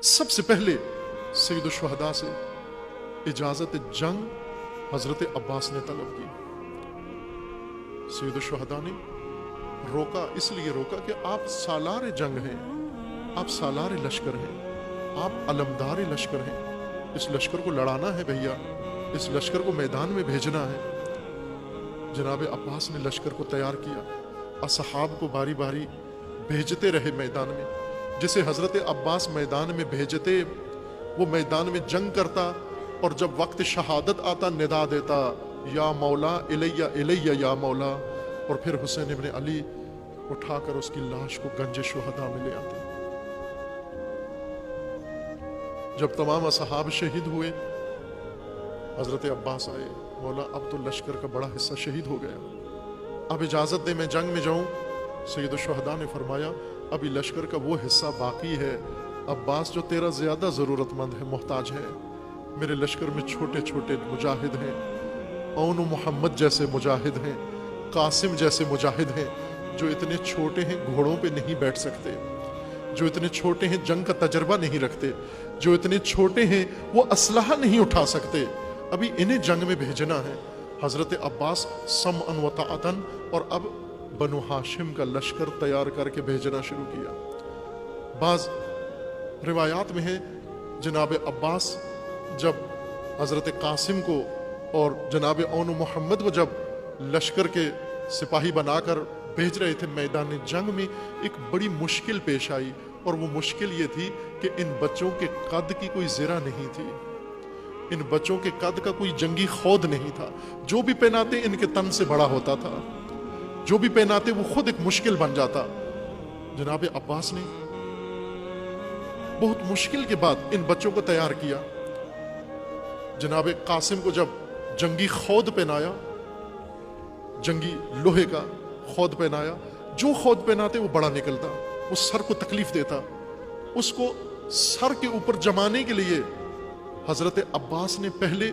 سب سے پہلے سید الشہداء سے اجازت جنگ حضرت عباس نے طلب کی. سید الشہداء نے روکا، اس لیے روکا کہ آپ سالار جنگ ہیں، آپ سالار لشکر ہیں، آپ علمدار لشکر ہیں، اس لشکر کو لڑانا ہے بھیا، اس لشکر کو میدان میں بھیجنا ہے. جناب عباس نے لشکر کو تیار کیا، اصحاب کو باری باری بھیجتے رہے میدان میں. جسے حضرت عباس میدان میں بھیجتے وہ میدان میں جنگ کرتا، اور جب وقت شہادت آتا ندا دیتا یا مولا الیہ الیہ یا مولا، اور پھر حسین ابن علی اٹھا کر اس کی لاش کو گنج شہداء میں لے آتے. جب تمام اصحاب شہید ہوئے، حضرت عباس آئے، مولا اب تو لشکر کا بڑا حصہ شہید ہو گیا، اب اجازت دے میں جنگ میں جاؤں. سید الشہداء نے فرمایا ابھی لشکر کا وہ حصہ باقی ہے عباس جو تیرا زیادہ ضرورت مند ہے، محتاج ہے. میرے لشکر میں چھوٹے چھوٹے مجاہد ہیں، اون و محمد جیسے مجاہد ہیں، قاسم جیسے مجاہد ہیں، جو اتنے چھوٹے ہیں گھوڑوں پہ نہیں بیٹھ سکتے، جو اتنے چھوٹے ہیں جنگ کا تجربہ نہیں رکھتے، جو اتنے چھوٹے ہیں وہ اسلحہ نہیں اٹھا سکتے، ابھی انہیں جنگ میں بھیجنا ہے. حضرت عباس سمعا و طاعتاً، اور اب بنو ہاشم کا لشکر تیار کر کے بھیجنا شروع کیا. بعض روایات میں ہے جناب عباس جب حضرت قاسم کو اور جناب اون محمد کو جب لشکر کے سپاہی بنا کر بھیج رہے تھے میدان جنگ میں، ایک بڑی مشکل پیش آئی، اور وہ مشکل یہ تھی کہ ان بچوں کے قد کی کوئی زرہ نہیں تھی، ان بچوں کے قد کا کوئی جنگی خود نہیں تھا، جو بھی پہناتے ان کے تن سے بڑا ہوتا تھا، جو بھی پہناتے وہ خود ایک مشکل بن جاتا. جناب عباس نے بہت مشکل کے بعد ان بچوں کو تیار کیا. جناب قاسم کو جب جنگی خود پہنایا، جنگی لوہے کا خود پہنایا، جو خود پہناتے وہ بڑا نکلتا، وہ سر کو تکلیف دیتا، اس کو سر کے اوپر جمانے کے لیے حضرت عباس نے پہلے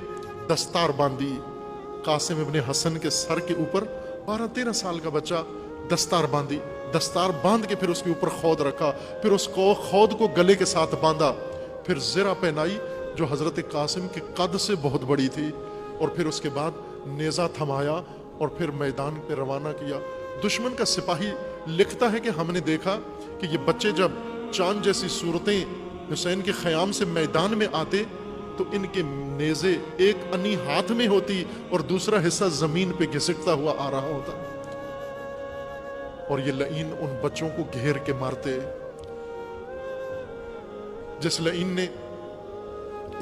دستار باندھی. قاسم ابن حسن کے سر کے اوپر 12-13 سال کا بچہ دستار باندھی، دستار باندھ کے پھر اس کے اوپر خود رکھا، پھر اس کو خود کو گلے کے ساتھ باندھا، پھر زرہ پہنائی جو حضرت قاسم کے قد سے بہت بڑی تھی، اور پھر اس کے بعد نیزہ تھمایا اور پھر میدان پہ روانہ کیا. دشمن کا سپاہی لکھتا ہے کہ ہم نے دیکھا کہ یہ بچے جب چاند جیسی صورتیں حسین کے خیام سے میدان میں آتے تو ان کے نیزے ایک انی ہاتھ میں ہوتی اور دوسرا حصہ زمین پہ گھسٹتا ہوا آ رہا ہوتا، اور یہ لعین ان بچوں کو گھیر کے مارتے. جس لعین نے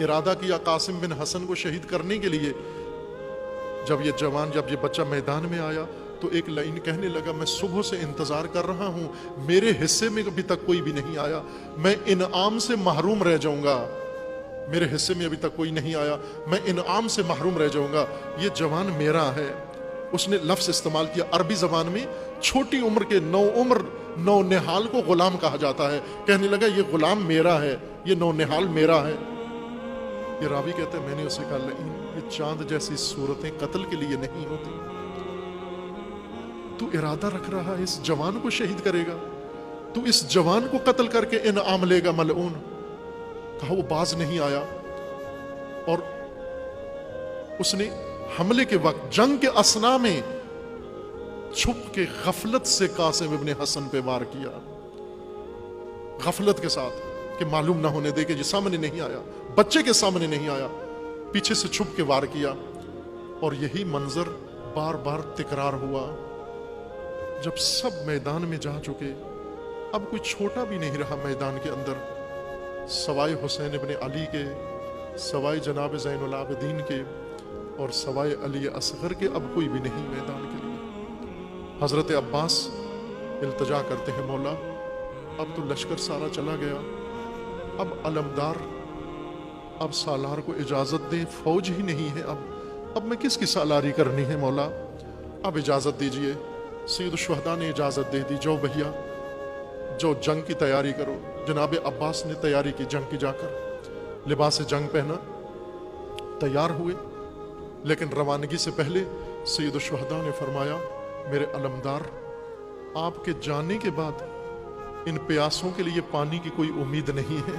ارادہ کیا قاسم بن حسن کو شہید کرنے کے لیے، جب یہ بچہ میدان میں آیا تو ایک لعین کہنے لگا میں صبح سے انتظار کر رہا ہوں، میرے حصے میں ابھی تک کوئی بھی نہیں آیا، میں انعام سے محروم رہ جاؤں گا، میرے حصے میں ابھی تک کوئی نہیں آیا، میں انعام سے محروم رہ جاؤں گا، یہ جوان میرا ہے. اس نے لفظ استعمال کیا عربی زبان میں، چھوٹی عمر کے نو نہال کو غلام کہا جاتا ہے. کہنے لگا یہ غلام میرا ہے، یہ نو نہال میرا ہے. یہ راوی کہتے ہیں میں نے اسے کہا لئن یہ چاند جیسی صورتیں قتل کے لیے نہیں ہوتی، تو ارادہ رکھ رہا ہے اس جوان کو شہید کرے گا، تو اس جوان کو قتل کر کے انعام لے گا ملعون. کہا وہ باز نہیں آیا، اور اس نے حملے کے وقت جنگ کے اثناء میں چھپ کے غفلت سے قاسم ابن حسن پہ وار کیا، غفلت کے ساتھ کہ معلوم نہ ہونے دے کہ یہ سامنے نہیں آیا، بچے کے سامنے نہیں آیا، پیچھے سے چھپ کے وار کیا. اور یہی منظر بار بار تکرار ہوا. جب سب میدان میں جا چکے، اب کوئی چھوٹا بھی نہیں رہا میدان کے اندر، سوائے حسین ابن علی کے، سوائے جناب زین العابدین کے، اور سوائے علی اصغر کے اب کوئی بھی نہیں میدان کے لیے. حضرت عباس التجا کرتے ہیں مولا اب تو لشکر سارا چلا گیا، اب علمدار اب سالار کو اجازت دیں، فوج ہی نہیں ہے، اب میں کس کی سالاری کرنی ہے مولا، اب اجازت دیجئے. سید الشہداء نے اجازت دے دی، جو بھیا جو جنگ کی تیاری کرو. جناب عباس نے تیاری کی جنگ کی، جا کر لباس جنگ پہنا، تیار ہوئے. لیکن روانگی سے پہلے سید الشہداء نے فرمایا میرے علمدار، آپ کے جانے کے بعد ان پیاسوں کے لیے پانی کی کوئی امید نہیں ہے،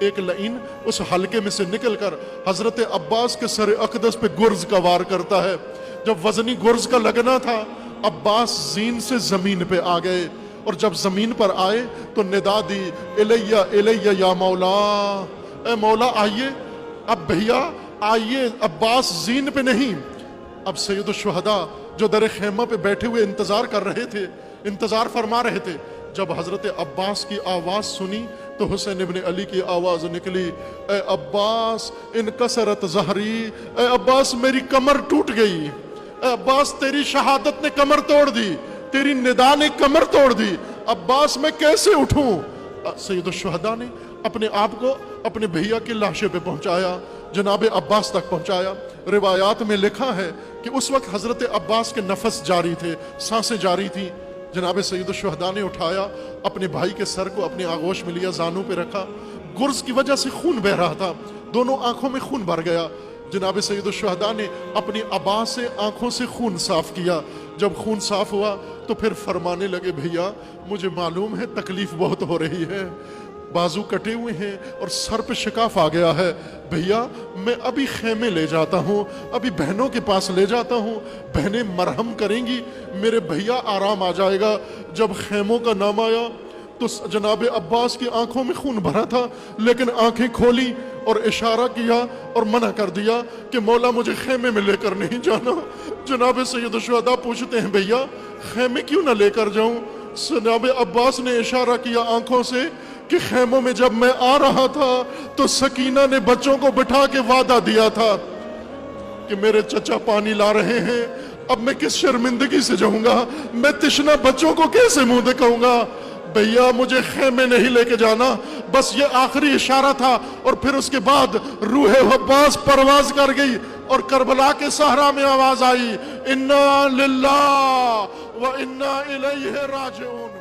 ایک لعین اس حلقے میں سے نکل کر حضرت عباس کے سر اقدس پہ گرز کا وار کرتا ہے. جب وزنی گرز کا لگنا تھا عباس زین سے زمین پہ آ گئے، اور جب زمین پر آئے تو ندا دی الیہ الیہ یا مولا، اے مولا آئیے. اب بھیا آئیے، عباس زین پہ نہیں، اب سید الشہداء جو در خیمہ پہ بیٹھے ہوئے انتظار کر رہے تھے، انتظار فرما رہے تھے. جب حضرت عباس کی آواز سنی تو حسین ابن علی کی آواز نکلی، اے عباس انکسرت ظہری، اے عباس میری کمر ٹوٹ گئی، اے عباس تیری شہادت نے کمر توڑ دی، تیری ندا نے کمر توڑ دی، عباس میں کیسے اٹھوں. سید الشہداء نے اپنے آپ کو اپنے بھیا کی لاشے پہ پہنچایا، جناب عباس تک پہنچایا. روایات میں لکھا ہے کہ اس وقت حضرت عباس کے نفس جاری تھے، سانسیں جاری تھیں. جناب سید الشہداء نے اٹھایا، اپنے بھائی کے سر کو اپنے آغوش میں لیا، زانوں پہ رکھا. گرز کی وجہ سے خون بہ رہا تھا، دونوں آنکھوں میں خون بھر گیا. جناب سید الشہداء نے اپنی عبا سے آنکھوں سے خون صاف کیا. جب خون صاف ہوا تو پھر فرمانے لگے، بھیا مجھے معلوم ہے تکلیف بہت ہو رہی ہے، بازو کٹے ہوئے ہیں اور سر پہ شکاف آ گیا ہے، بھیا میں ابھی خیمے لے جاتا ہوں، ابھی بہنوں کے پاس لے جاتا ہوں، بہنیں مرہم کریں گی، میرے بھیا آرام آ جائے گا. جب خیموں کا نام آیا تو جناب عباس کی آنکھوں میں خون بھرا تھا، لیکن آنکھیں کھولی اور اشارہ کیا اور منع کر دیا کہ مولا مجھے خیمے میں لے کر نہیں جانا. جناب سید الشہداء پوچھتے ہیں، بھیا خیمے کیوں نہ لے کر جاؤں؟ جناب عباس نے اشارہ کیا آنکھوں سے کہ خیموں میں جب میں آ رہا تھا تو سکینہ نے بچوں کو بٹھا کے وعدہ دیا تھا کہ میرے چچا پانی لا رہے ہیں، اب میں کس شرمندگی سے جاؤں گا، میں تشنہ بچوں کو کیسے منہ دکھاؤں گا. بھیا مجھے خیمے نہیں لے کے جانا، بس یہ آخری اشارہ تھا. اور پھر اس کے بعد روح عباس پرواز کر گئی اور کربلا کے صحرا میں آواز آئی، انا للہ و انا الیہ راجعون.